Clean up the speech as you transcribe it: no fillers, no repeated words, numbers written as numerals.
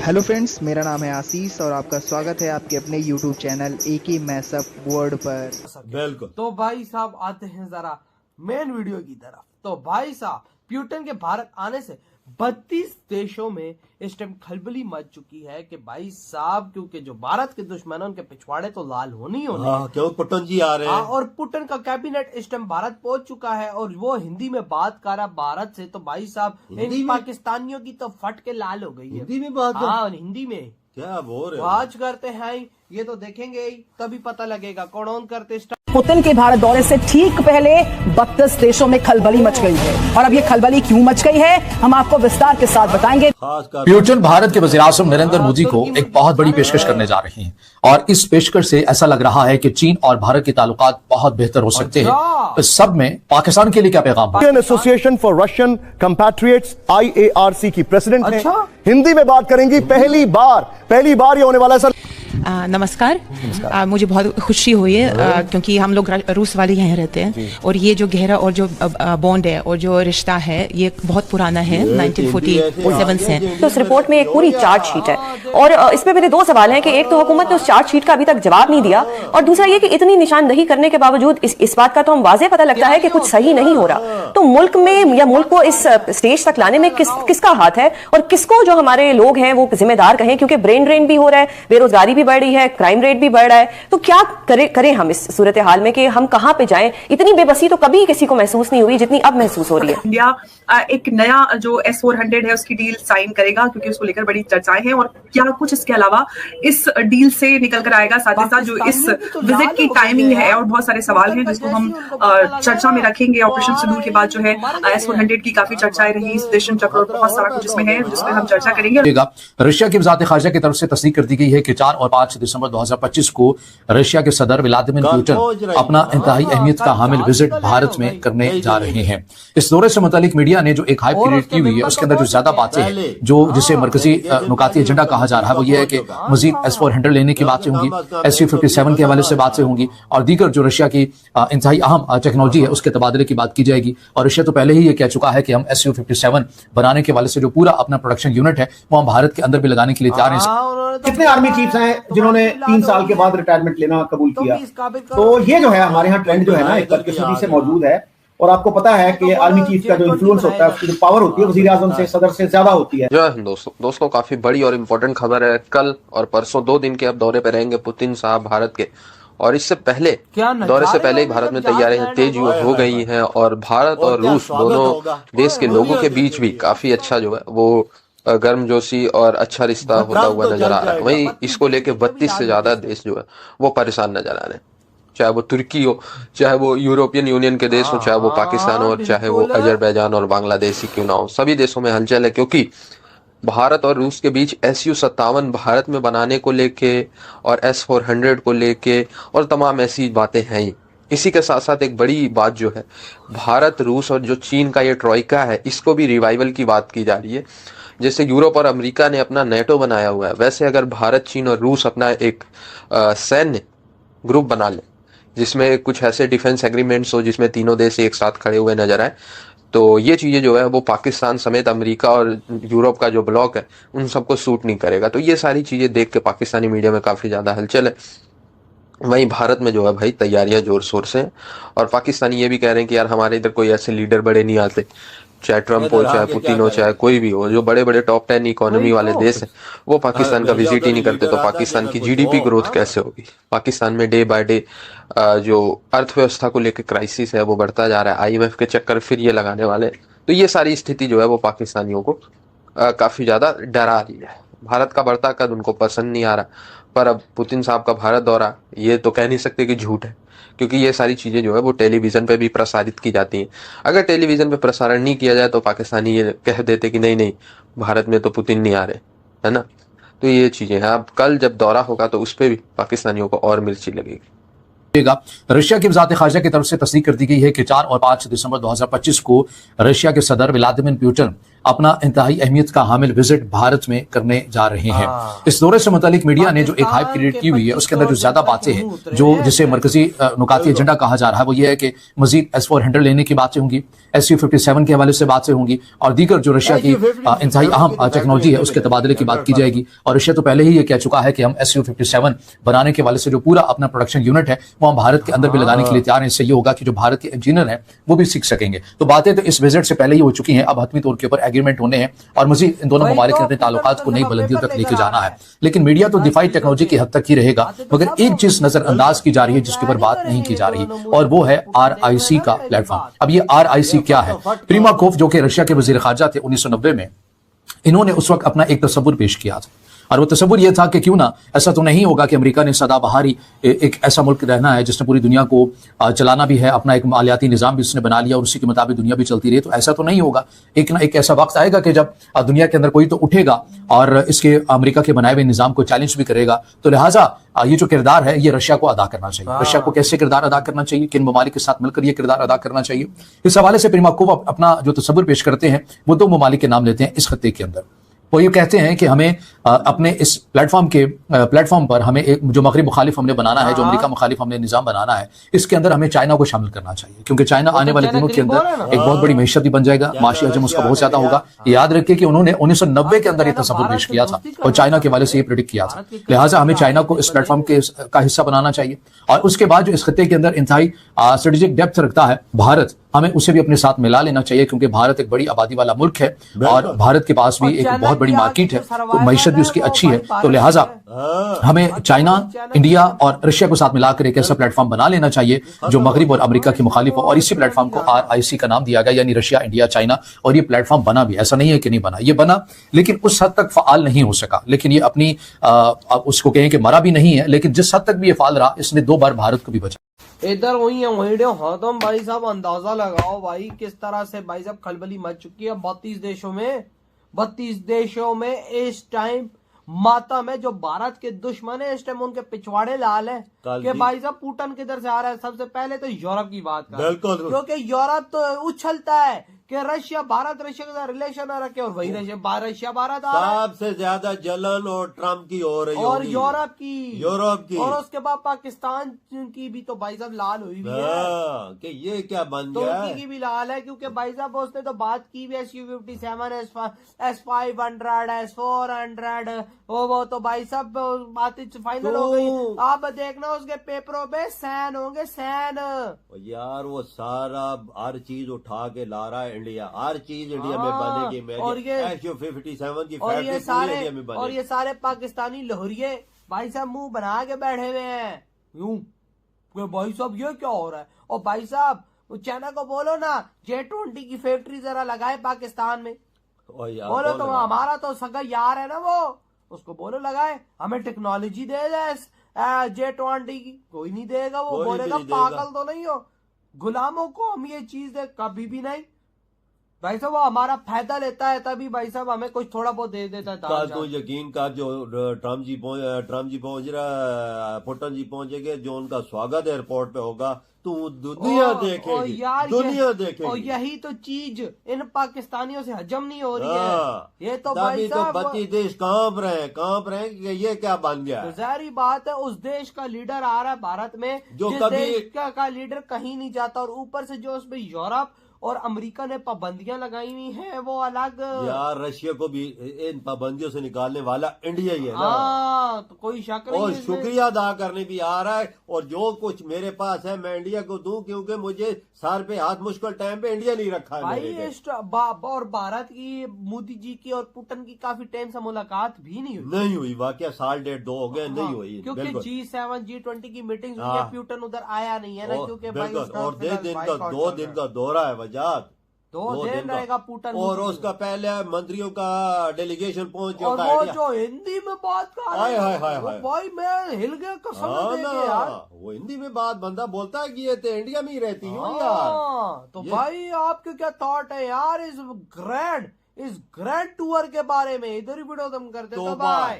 Hello friends, मेरा नाम है आशीष और आपका स्वागत है आपके अपने YouTube channel AK mashup world पर। बिल्कुल। तो भाई साहब आते हैं जरा मेन वीडियो की तरफ। तो भाई साहब प्यूटन के भारत आने से 32 देशों में इस टाइम खलबली मच चुकी है कि भाई साहब, क्योंकि जो भारत के दुश्मन है उनके पिछवाड़े तो लाल होने ही होने। क्यों पुटन जी आ रहे हैं। और पुटन का कैबिनेट इस टाइम भारत पहुंच चुका है और वो हिंदी में बात कर रहा भारत से। तो भाई साहब इन पाकिस्तानियों की तो फट के लाल हो गई है। हिंदी में बात हिंदी में क्या बोल रहे हो? आज करते हैं ये तो देखेंगे ही, तभी पता लगेगा कौन करते। पुतिन के भारत दौरे से ठीक पहले 32 देशों में खलबली मच गई है और अब ये खलबली क्यों मच गई है हम आपको विस्तार के साथ बताएंगे। प्यूटन भारत के वज़ीर-ए-आज़म नरेंद्र मोदी को एक बहुत बड़ी पेशकश करने जा रहे हैं और इस पेशकश से ऐसा लग रहा है कि चीन और भारत के ताल्लुकात बहुत बेहतर हो सकते हैं। इस सब में पाकिस्तान के लिए क्या पैगाम है? Indian association for Russian compatriots IARC की प्रेसिडेंट हैं। हिंदी में बात करेंगी पहली बार ये होने वाला है सर। नमस्कार। मुझे बहुत खुशी हुई है क्योंकि हम लोग रूस वाले यहाँ रहते हैं और ये जो गहरा और जो बॉन्ड है और जो रिश्ता है ये बहुत पुराना है 1947 से। तो उस रिपोर्ट में एक पूरी चार्जशीट है और इसमें मेरे दो सवाल हैं कि एक तो हुकूमत ने उस चार्जशीट का अभी तक जवाब नहीं दिया और दूसरा ये कि इतनी निशानदही करने के बावजूद इस बात का तो हम वाज़ेह पता लगता है कि कुछ सही नहीं हो रहा। तो मुल्क में या मुल्क को इस स्टेज तक लाने में किसका हाथ है और किसको जो हमारे लोग हैं वो जिम्मेदार कहें, क्योंकि ब्रेन ड्रेन भी हो रहा है, बेरोजगारी भी बढ़ रही है, क्राइम रेट भी बढ़ रहा है। तो क्या करें हम इस सूरत हाल में कि हम कहां पे जाएं? इतनी बेबसी तो कभी किसी को महसूस नहीं हुई जितनी अब महसूस हो रही है। इंडिया एक नया जो S-400 है उसकी डील साइन करेगा क्योंकि उसको लेकर बड़ी चर्चाएं हैं और क्या कुछ इसके अलावा इस डील से निकल कर आएगा, साथ ही साथ जो इस विजिट की टाइमिंग है और बहुत सारे सवाल हैं जिसको हम चर्चा में रखेंगे। ऑपरेशन सिंदूर के बाद जो है S-400 की काफी चर्चाएं रही, सुदर्शन चक्र और बहुत सारा कुछ इसमें है जिसमें हम चर्चा करेंगे। रशिया की वज़ारत ख़ारिजा की तरफ से तस्दीक कर दी गई है कि 4 और 5 दिसंबर 2025 को रशिया के सदर व्लादिमीर पुतिन अपना इंतहाई अहमियत का हामिल विजिट भारत में करने जा रहे हैं। इस दौरे से मुतालिक मीडिया ने जो एक हाइप क्रिएट की हुई है उसके अंदर जो ज्यादा बातें हैं, जो जिसे मरकजी नुकाती एजेंडा कहा जा रहा है, वो ये है कि मजीद S-400 लेने की बातें होंगी, SU-57 के हवाले से बातें होंगी और दीगर जो रशिया की इंतहाई अहम टेक्नोलॉजी है उसके तबादले की बात की जाएगी। और रशिया तो पहले ही ये कह चुका है कि हम SU-57 बनाने के हवाले से जो पूरा अपना प्रोडक्शन यूनिट है वो हम भारत के अंदर भी लगाने के लिए तैयार हैं। कितने आर्मी चीफ्स हैं जिन्होंने 3 साल के बाद रिटायरमेंट लेना कबूल किया? तो ये जो है हमारे यहाँ ट्रेंड जो है ना एक बदकिस्मती से मौजूद है और आपको पता है कि आर्मी चीफ का जो इन्फ्लुएंस होता है, उसकी जो पावर होती है वज़ीर आज़म से, सदर से ज्यादा होती है। जय हिंद दोस्तों काफी बड़ी और इम्पोर्टेंट खबर है। कल और परसों 2 दिन के अब दौरे पे रहेंगे पुतिन साहब भारत के और इससे पहले दौरे से पहले ही भारत में तैयारियां तेज हो गई हैं और भारत और रूस दोनों देश के लोगों के बीच भी काफी अच्छा जो है वो गर्मजोशी और अच्छा रिश्ता होता हुआ नजर आ रहा है। वहीं इसको लेके 32 से ज्यादा देश जो है वो परेशान नजर आ रहे हैं, चाहे वो तुर्की हो, चाहे वो यूरोपियन यूनियन के देश हो, चाहे वो पाकिस्तान हो, चाहे वो अजरबैजान और बांग्लादेश ही क्यों ना हो, सभी देशों में हलचल है क्योंकि भारत और रूस के बीच SU-57 भारत में बनाने को लेके और S-400 को लेके और तमाम ऐसी बातें हैं ही। इसी के साथ साथ एक बड़ी बात जो है भारत, रूस और जो चीन का ये ट्रॉइका है इसको भी रिवाइवल की बात की जा रही है। जैसे यूरोप और अमेरिका ने अपना नेटो बनाया हुआ है, वैसे अगर भारत, चीन और रूस अपना एक सैन्य ग्रुप बना ले जिसमें कुछ ऐसे डिफेंस एग्रीमेंट्स हो जिसमें तीनों देश एक साथ खड़े हुए नजर आए, तो ये चीजें जो है वो पाकिस्तान समेत अमेरिका और यूरोप का जो ब्लॉक है उन सबको सूट नहीं करेगा। तो ये सारी चीजें देख के पाकिस्तानी मीडिया में काफी ज्यादा हलचल है। वहीं भारत में जो है भाई तैयारियां जोर शोर से हैं और पाकिस्तानी ये भी कह रहे हैं कि यार हमारे इधर कोई ऐसे लीडर बड़े नहीं आते, चाहे ट्रंप हो, चाहे पुतिन हो, चाहे कोई भी हो, जो बड़े बड़े टॉप 10 इकोनॉमी वाले देश हैं वो पाकिस्तान का विजिट ही नहीं करते। तो पाकिस्तान की GDP ग्रोथ कैसे होगी? पाकिस्तान में डे बाय डे जो अर्थव्यवस्था को लेकर क्राइसिस है वो बढ़ता जा रहा है, IMF के चक्कर फिर ये लगाने वाले। तो ये सारी स्थिति जो है वो पाकिस्तानियों को काफी ज्यादा डरा रही है। भारत का बढ़ता कद उनको पसंद नहीं आ रहा, पर अब पुतिन साहब का भारत दौरा ये तो कह नहीं सकते कि झूठ है क्योंकि ये सारी चीजें जो है वो टेलीविजन पे भी प्रसारित की जाती हैं। अगर टेलीविजन पे प्रसारण नहीं किया जाए तो पाकिस्तानी ये कह देते कि नहीं भारत में तो पुतिन नहीं आ रहे, है ना। तो ये चीजें हैं। अब कल जब दौरा होगा तो उस पर भी पाकिस्तानियों को और मिर्ची लगेगी। रशिया की वज़ारत ख़ारिजा की तरफ से तस्दीक कर दी गई है कि 4 और 5 दिसंबर 2025 को रशिया के सदर व्लादिमीर पुतिन अपना इंतहाई अहमियत का हामिल विजिट भारत में करने जा रहे हैं। इस दौरे से मुतालिक मीडिया ने जो एक हाइप क्रिएट की हुई है उसके अंदर जो ज्यादा बातें हैं, जो जिसे मरकजी नुकाती एजेंडा कहा जा रहा है, वो ये है कि मजीद S-400 लेने की बातें होंगी, Su-57 के हवाले से बातें होंगी और दीगर जो रशिया की इंतहाई अहम टेक्नोलॉजी है उसके तबादले की बात की जाएगी। और रशिया तो पहले ही ये कह चुका है कि हम Su-57 बनाने के वाले से जो पूरा अपना प्रोडक्शन यूनिट है वो हम भारत के अंदर भी लगाने के लिए तैयार हैं। इससे ये होगा कि जो भारत के इंजीनियर हैं वो भी सीख सकेंगे। तो बातें तो इस विजिट से पहले ही हो चुकी हैं, अब हतमी तौर के ऊपर एग्रीमेंट होने हैं और मजीद इन दोनों ममालिक ने अपने ताल्लुकात को नई बुलंदियों तक लेके जाना है। लेकिन मीडिया तो दिफाई टेक्नोलॉजी की हद तक ही रहेगा, मगर एक चीज नजरअंदाज की जा रही है जिसके ऊपर बात नहीं की जा रही, और वो है RIC का प्लेटफॉर्म। अब ये RIC क्या है? प्रीमाकोव जो कि रशिया के वजीर खारजा थे 1990 में, इन्होंने उस वक्त अपना एक तस्वुर पेश किया था और वो तस्वुर ये था कि क्यों ना ऐसा तो नहीं होगा कि अमेरिका ने सदाबहारी एक ऐसा मुल्क रहना है जिसने पूरी दुनिया को चलाना भी है, अपना एक मालियाती निज़ाम भी उसने बना लिया और उसी के मुताबिक दुनिया भी चलती रही। तो ऐसा तो नहीं होगा, एक ना एक ऐसा वक्त आएगा कि जब दुनिया के अंदर कोई तो उठेगा और इसके अमेरिका के बनाए हुए निज़ाम को चैलेंज भी करेगा। तो लिहाजा ये जो किरदार है ये रशिया को अदा करना चाहिए। रशिया को कैसे किरदार अदा करना चाहिए, किन ममालिक के साथ मिलकर ये किरदार अदा करना चाहिए, इस हवाले से प्रीमाकोव अपना जो तस्वुर पेश करते हैं वो दो ममालिक के नाम लेते हैं इस खत्ते के अंदर। वो ये कहते हैं कि हमें अपने इस प्लेटफॉर्म पर हमें एक जो मगरिब मुखालिफ हमने बनाना है, जो अमेरिका मुखालिफ हमने निज़ाम बनाना है, इसके अंदर हमें चाइना को शामिल करना चाहिए, क्योंकि चाइना आने वाले दिनों के अंदर एक बहुत बड़ी मैशत भी बन जाएगा, माशी हजम उसका बहुत ज्यादा होगा। याद रखिए कि उन्होंने 1990 के अंदर ये तस्वुर पेश किया था और चाइना के वाले से ये प्रेडिक्ट किया था। लिहाजा हमें चाइना को इस प्लेटफॉर्म का हिस्सा बनाना चाहिए और उसके बाद जो इस खत्ते के अंदर इंतहाई स्ट्रेटेजिक डेप्थ रखता है भारत, हमें उसे भी अपने साथ मिला लेना चाहिए, क्योंकि भारत एक बड़ी आबादी वाला मुल्क है और भारत के पास भी एक बहुत बड़ी मार्केट है, तो मैशत भी उसकी अच्छी है। तो लिहाजा हमें चाइना, इंडिया और रशिया को साथ मिलाकर एक ऐसा प्लेटफॉर्म बना लेना चाहिए जो मगरिब और अमेरिका के मुखालिफ हो, और इसी प्लेटफॉर्म को RIC का नाम दिया गया, यानी रशिया, इंडिया, चाइना। और ये प्लेटफॉर्म बना भी, ऐसा नहीं है कि नहीं बना, ये बना, लेकिन उस हद तक फाल नहीं हो सका। लेकिन ये अपनी उसको कहें कि मरा भी नहीं है, लेकिन जिस हद तक भी ये फाल रहा, इसने 2 बार भारत को भी बचा। इधर वही है वीडियो खत्म। भाई साहब अंदाजा लगाओ भाई किस तरह से भाई साहब खलबली मच चुकी है 32 देशों में इस टाइम मातम है। जो भारत के दुश्मन है इस टाइम उनके पिछवाड़े लाल है कि भाई साहब पुतिन किधर से आ रहा है। सबसे पहले तो यूरोप की बात करें, क्योंकि यूरोप तो उछलता है कि रशिया के साथ रिलेशन न रखे और वही रशिया भारत सबसे ज्यादा जलन और ट्रम्प की हो रही है और यूरोप की और उसके बाद पाकिस्तान की भी तो भाई साहब लाल हुई भी है कि ये क्या बन गया है। की भी लाल है क्योंकि भाई साहब उसने तो बात की भी Su-57, S-500, S-400 वो तो भाई साहब बातें फाइनल हो गई। आप देखना उसके पेपरों पे सैन होंगे, सैन यार वो सारा हर चीज उठा के ला रहा है इंडिया, हर चीज इंडिया में बनेगी। और ये Su-57 की फैक्ट्री पूरे इंडिया में बनेगी। और ये सारे पाकिस्तानी लोहरिये भाई साहब मुंह बना के बैठे हुए हैं यूं भाई साहब ये क्या हो रहा है। और भाई साहब चाइना को बोलो ना J-20 की फैक्ट्री जरा लगाए पाकिस्तान में, बोलो तो हमारा तो सगा यार है ना, वो उसको बोलो लगाए, हमें टेक्नोलॉजी दे जाए J-20 की। कोई नहीं देगा, वो बोलेगा पागल तो नहीं हो, गुलामों को हम ये चीज दे, कभी भी नहीं। भाई साहब वो हमारा फायदा लेता है तभी भाई साहब हमें कुछ थोड़ा बहुत दे देता है। तो यकीन कर जो ट्रम्प जी पहुंच रहा, पुतिन जी पहुंचेंगे, जो उनका स्वागत एयरपोर्ट पे होगा तो दुनिया देखेगी, दुनिया देखेगी। और यही तो चीज इन पाकिस्तानियों से हजम नहीं हो रही है। ये तो भाई साहब 32 देश कांप रहे कि ये क्या बन गया। तो जाहिर बात है उस देश का लीडर आ रहा है भारत में, जो कभी देश का लीडर कहीं नहीं जाता, और ऊपर से जो उसमें यूरोप और अमेरिका ने पाबंदियां लगाई हुई हैं वो अलग। यार रशिया को भी इन पाबंदियों से निकालने वाला इंडिया ही है ना। तो कोई शक नहीं। और शुक्रिया अदा करने भी आ रहा है, और जो कुछ मेरे पास है मैं इंडिया को दूं, क्योंकि मुझे सर पे हाथ मुश्किल टाइम पे इंडिया नहीं रखा है भाई। और भारत की मोदी जी की और पुतिन की काफी टाइम से मुलाकात भी नहीं हुई। वाकया 1.5-2 हो गए, नहीं हुई, क्योंकि G7 G20 की मीटिंग हुई है, पुतिन उधर आया नहीं है ना, क्योंकि भाई और 2 दिन का दौरा है, 2 दिन रहेगा पुतिन। और उसका पहले मंत्रियों का डेलीगेशन पहुंच चुका है। और वो जो हिंदी में बात कर रहा है भाई मैं हिल गया कसम देके यार। वो हिंदी में बात बंदा बोलता है कि ये तो इंडिया में ही रहती हूँ यार। तो भाई आपके क्या थॉट है यार इस ग्रैंड टूर के बारे में? इधर ही वीडियो तुम करते तो भाई।